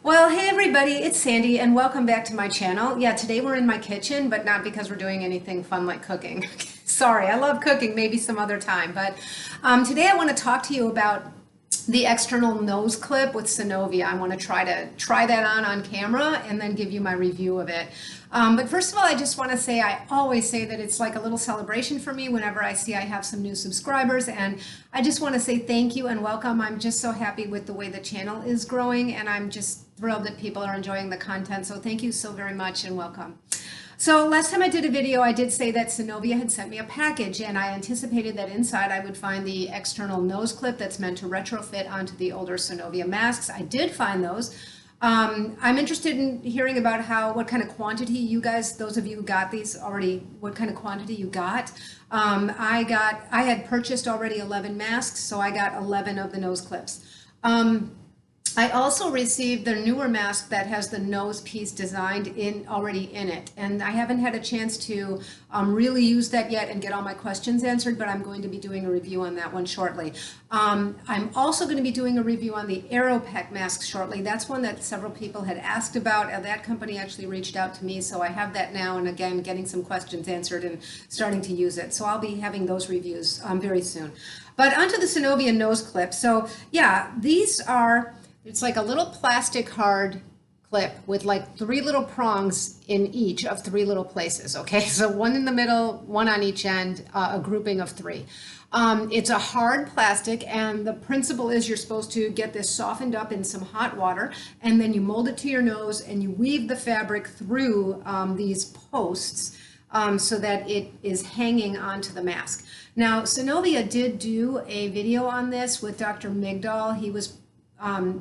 Well, hey everybody, it's Sandy and welcome back to my channel. Yeah, today we're in my kitchen, but not because we're doing anything fun like cooking. Sorry, I love cooking, maybe some other time. But today I want to talk to you about the external nose clip with Synovia. I want to try that on camera and then give you my review of it. But first of all, I just want to say I always say that it's like a little celebration for me whenever I see I have some new subscribers, and I just want to say thank you and welcome. I'm just so happy with the way the channel is growing, and I'm just thrilled that people are enjoying the content. So thank you so very much and welcome. So last time I did a video, I did say that Synovia had sent me a package, and I anticipated that inside I would find the external nose clip that's meant to retrofit onto the older Sonovia masks. I did find those. I'm interested in hearing about what kind of quantity you guys, those of you who got these already, what kind of quantity you got. I had purchased already 11 masks, so I got 11 of the nose clips. I also received the newer mask that has the nose piece designed already in it, and I haven't had a chance to really use that yet and get all my questions answered, but I'm going to be doing a review on that one shortly. I'm also going to be doing a review on the AeroPack mask shortly. That's one that several people had asked about, and that company actually reached out to me, so I have that now, and again, getting some questions answered and starting to use it. So I'll be having those reviews very soon. But onto the Synovia nose clip. So yeah, these are... It's like a little plastic hard clip with like 3 little prongs in each of 3 little places, okay? So one in the middle, one on each end, a grouping of 3. It's a hard plastic, and the principle is you're supposed to get this softened up in some hot water, and then you mold it to your nose and you weave the fabric through these posts so that it is hanging onto the mask. Now, Synovia did do a video on this with Dr. Migdal. He was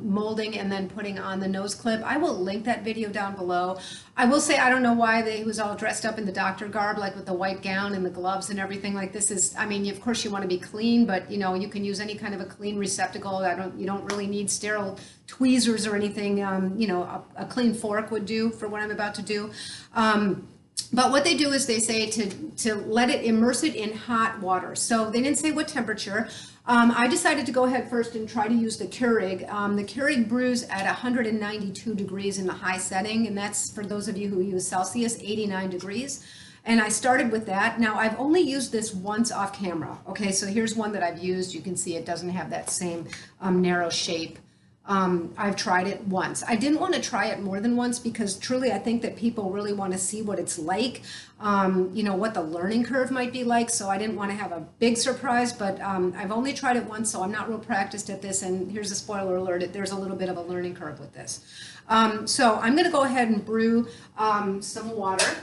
molding and then putting on the nose clip. I will link that video down below. I will say I don't know why he was all dressed up in the doctor garb, like with the white gown and the gloves and everything. Like, this is, I mean, of course you want to be clean, but you know, you can use any kind of a clean receptacle. You don't really need sterile tweezers or anything. You know, a clean fork would do for what I'm about to do. But what they do is they say to let it immerse it in hot water. So they didn't say what temperature. I decided to go ahead first and try to use the Keurig. The Keurig brews at 192 degrees in the high setting, and that's, for those of you who use Celsius, 89 degrees. And I started with that. Now, I've only used this once off camera. Okay, so here's one that I've used. You can see it doesn't have that same narrow shape. I've tried it once. I didn't want to try it more than once because truly I think that people really want to see what it's like, you know, what the learning curve might be like. So I didn't want to have a big surprise, but I've only tried it once, so I'm not real practiced at this. And here's a spoiler alert, there's a little bit of a learning curve with this. So I'm going to go ahead and brew some water.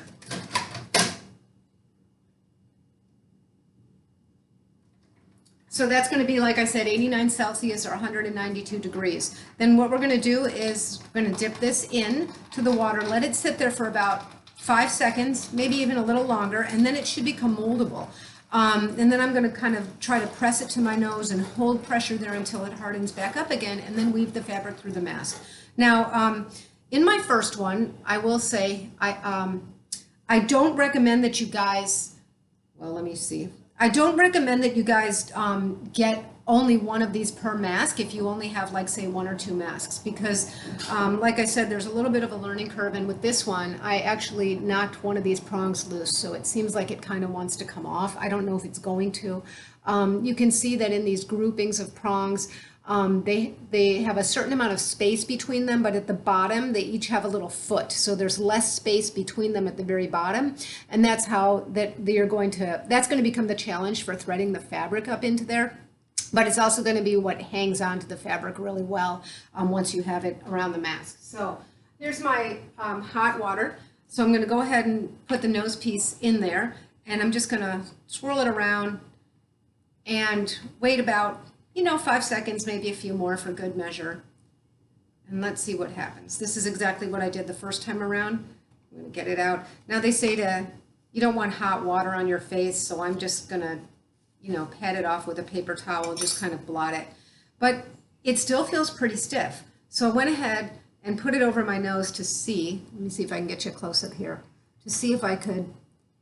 So that's going to be, like I said, 89 Celsius or 192 degrees. Then what we're going to do is we're going to dip this in to the water, let it sit there for about 5 seconds, maybe even a little longer, and then it should become moldable. And then I'm going to kind of try to press it to my nose and hold pressure there until it hardens back up again, and then weave the fabric through the mask. Now, in my first one, I will say I don't recommend that you guys, well, let me see. I don't recommend that you guys get only one of these per mask if you only have, like, say, 1 or 2 masks, because like I said, there's a little bit of a learning curve, and with this one I actually knocked one of these prongs loose, so it seems like it kind of wants to come off. I don't know if it's going to. You can see that in these groupings of prongs, they have a certain amount of space between them, but at the bottom they each have a little foot, so there's less space between them at the very bottom, and that's going to become the challenge for threading the fabric up into there. But it's also going to be what hangs onto the fabric really well once you have it around the mask. So here's my hot water. So I'm going to go ahead and put the nose piece in there, and I'm just going to swirl it around and wait about 5 seconds, maybe a few more for good measure. And let's see what happens. This is exactly what I did the first time around. I'm going to get it out. Now they say you don't want hot water on your face, so I'm just going to, pat it off with a paper towel, just kind of blot it. But it still feels pretty stiff. So I went ahead and put it over my nose to see. Let me see if I can get you close up here. To see if I could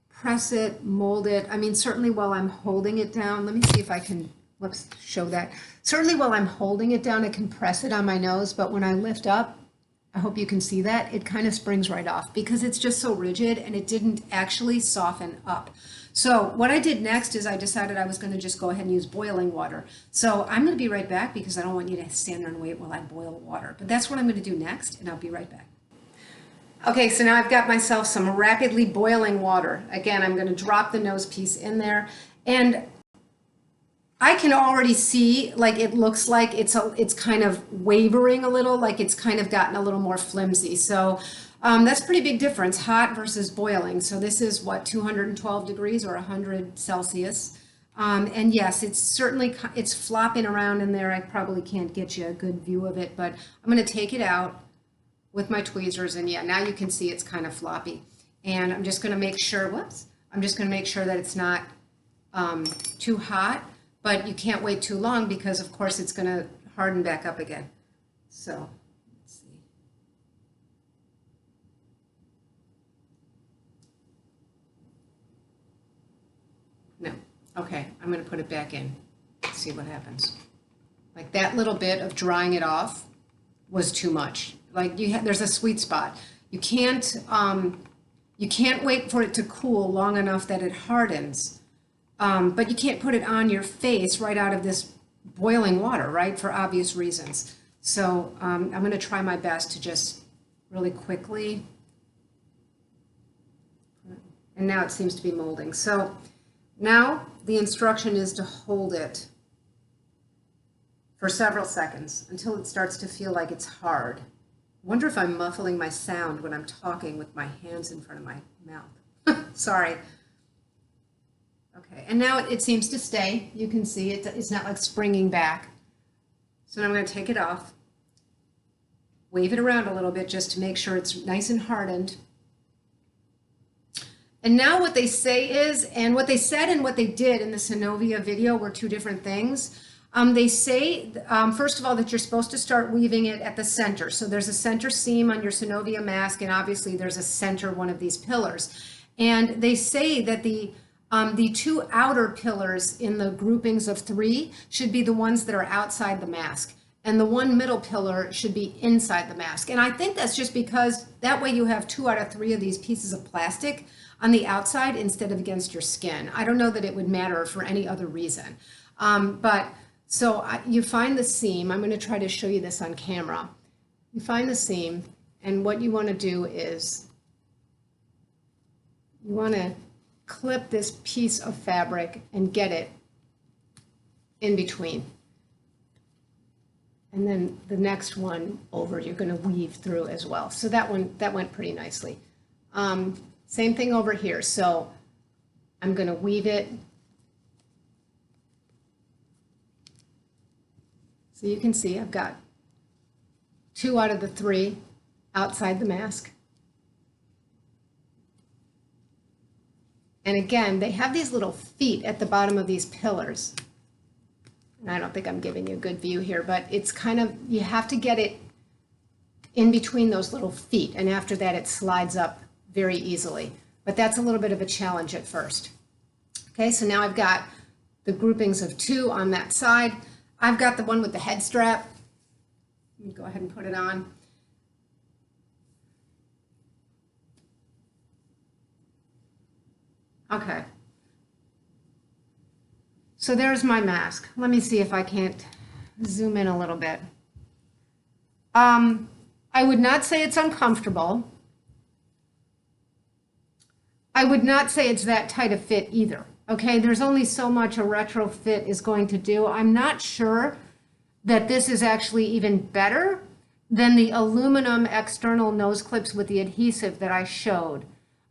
press it, mold it. I mean, certainly while I'm holding it down, let me see if I can show that. Certainly while I'm holding it down, I can press it on my nose, but when I lift up, I hope you can see that. It kind of springs right off because it's just so rigid and it didn't actually soften up. So what I did next is I decided I was going to just go ahead and use boiling water. So I'm going to be right back because I don't want you to stand there and wait while I boil the water. But that's what I'm going to do next, and I'll be right back. Okay, so now I've got myself some rapidly boiling water. Again, I'm going to drop the nose piece in there, and I can already see, like, it looks like it's kind of wavering a little, like it's kind of gotten a little more flimsy. So that's a pretty big difference, hot versus boiling. So this is what, 212 degrees or 100 Celsius. And yes, it's flopping around in there. I probably can't get you a good view of it, but I'm going to take it out with my tweezers, and yeah, now you can see it's kind of floppy. And I'm just going to make sure, I'm just going to make sure that it's not too hot. But you can't wait too long because, of course, it's going to harden back up again. So, let's see. No. Okay, I'm going to put it back in. Let's see what happens. Like that little bit of drying it off was too much. Like there's a sweet spot. You can't wait for it to cool long enough that it hardens. But you can't put it on your face right out of this boiling water, right? For obvious reasons. So I'm going to try my best to just really quickly. And now it seems to be molding. So now the instruction is to hold it for several seconds until it starts to feel like it's hard. I wonder if I'm muffling my sound when I'm talking with my hands in front of my mouth. Sorry. Okay, and now it seems to stay. You can see it's not like springing back. So now I'm going to take it off, wave it around a little bit just to make sure it's nice and hardened. And now what they say is, and what they said and what they did in the Synovia video were two different things. They say, first of all, that you're supposed to start weaving it at the center. So there's a center seam on your Synovia mask, and obviously there's a center one of these pillars. And they say that the two outer pillars in the groupings of 3 should be the ones that are outside the mask. And the one middle pillar should be inside the mask. And I think that's just because that way you have 2 out of 3 of these pieces of plastic on the outside instead of against your skin. I don't know that it would matter for any other reason. You find the seam. I'm going to try to show you this on camera. You find the seam, and what you want to do is you want to clip this piece of fabric and get it in between. And then the next one over, you're going to weave through as well. So that went pretty nicely. Same thing over here. So I'm going to weave it. So you can see I've got 2 out of the 3 outside the mask. And again, they have these little feet at the bottom of these pillars. And I don't think I'm giving you a good view here, but it's kind of, you have to get it in between those little feet. And after that, it slides up very easily. But that's a little bit of a challenge at first. Okay, so now I've got the groupings of 2 on that side. I've got the one with the head strap. Let me go ahead and put it on. Okay. So there's my mask. Let me see if I can't zoom in a little bit. I would not say it's uncomfortable. I would not say it's that tight a fit either. Okay, there's only so much a retrofit is going to do. I'm not sure that this is actually even better than the aluminum external nose clips with the adhesive that I showed.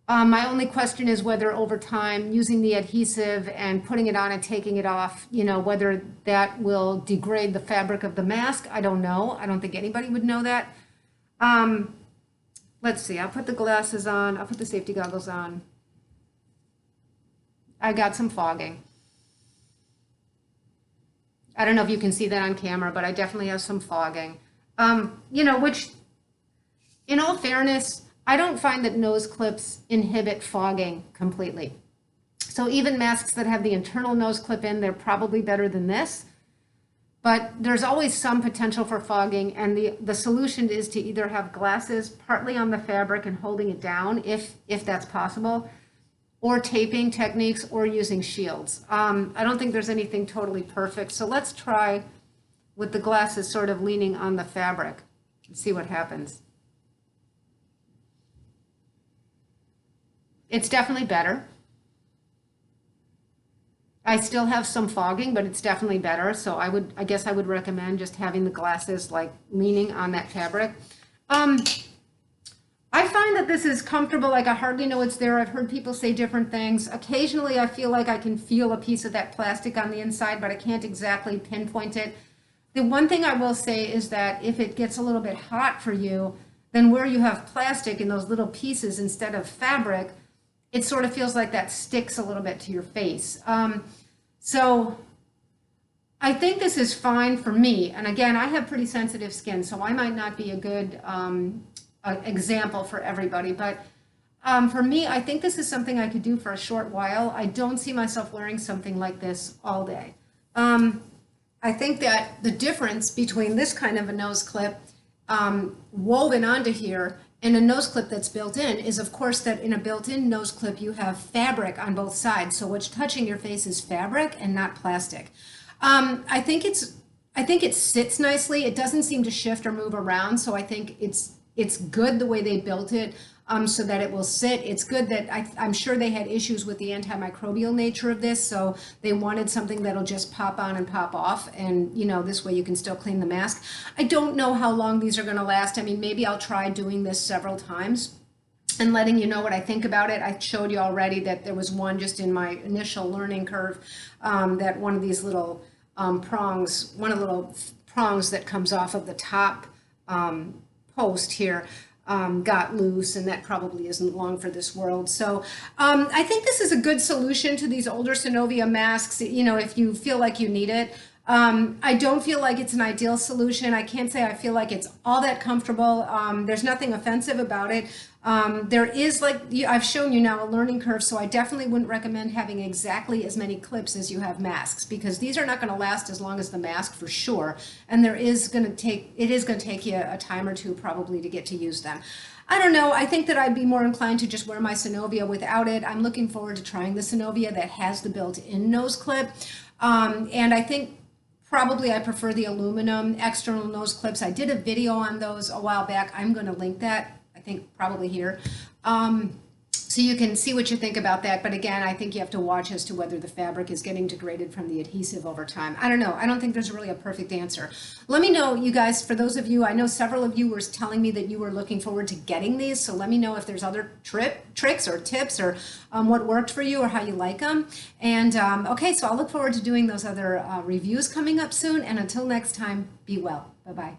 My only question is whether over time using the adhesive and putting it on and taking it off, whether that will degrade the fabric of the mask. I don't know. I don't think anybody would know that. Let's see. I'll put the glasses on. I'll put the safety goggles on. I got some fogging. I don't know if you can see that on camera, but I definitely have some fogging. Which, in all fairness, I don't find that nose clips inhibit fogging completely. So even masks that have the internal nose clip in, they're probably better than this. but there's always some potential for fogging, and the solution is to either have glasses partly on the fabric and holding it down if that's possible, or taping techniques, or using shields. I don't think there's anything totally perfect, so let's try with the glasses sort of leaning on the fabric and see what happens. It's definitely better. I still have some fogging, but it's definitely better. So I guess I would recommend just having the glasses like leaning on that fabric. I find that this is comfortable. Like I hardly know it's there. I've heard people say different things. Occasionally I feel like I can feel a piece of that plastic on the inside, but I can't exactly pinpoint it. The one thing I will say is that if it gets a little bit hot for you, then where you have plastic in those little pieces instead of fabric, it sort of feels like that sticks a little bit to your face. So I think this is fine for me. And again, I have pretty sensitive skin, so I might not be a good example for everybody. But for me, I think this is something I could do for a short while. I don't see myself wearing something like this all day. I think that the difference between this kind of a nose clip woven onto here and a nose clip that's built in is, of course, that in a built-in nose clip you have fabric on both sides. So what's touching your face is fabric and not plastic. I think it sits nicely. It doesn't seem to shift or move around. So I think it's good the way they built it, so that it will sit. It's good that I'm sure they had issues with the antimicrobial nature of this, so they wanted something that'll just pop on and pop off, and this way you can still clean the mask. I don't know how long these are going to last. I mean, maybe I'll try doing this several times and letting you know what I think about it. I showed you already that there was one just in my initial learning curve, that one of these little prongs, one of the little prongs that comes off of the top post here, got loose, and that probably isn't long for this world. So I think this is a good solution to these older Synovia masks, if you feel like you need it. I don't feel like it's an ideal solution. I can't say I feel like it's all that comfortable. There's nothing offensive about it. There is, like I've shown you now, a learning curve, so I definitely wouldn't recommend having exactly as many clips as you have masks, because these are not going to last as long as the mask for sure, and it is going to take you a time or two probably to get to use them. I don't know. I think that I'd be more inclined to just wear my Synovia without it. I'm looking forward to trying the Synovia that has the built-in nose clip, and I think probably I prefer the aluminum external nose clips. I did a video on those a while back. I'm going to link that, I think probably here, so you can see what you think about that. But again, I think you have to watch as to whether the fabric is getting degraded from the adhesive over time. I don't know. I don't think there's really a perfect answer. Let me know, you guys, for those of you, I know several of you were telling me that you were looking forward to getting these, so let me know if there's other tricks or tips, or what worked for you, or how you like them. And okay, so I'll look forward to doing those other reviews coming up soon, and until next time, be well. Bye-bye.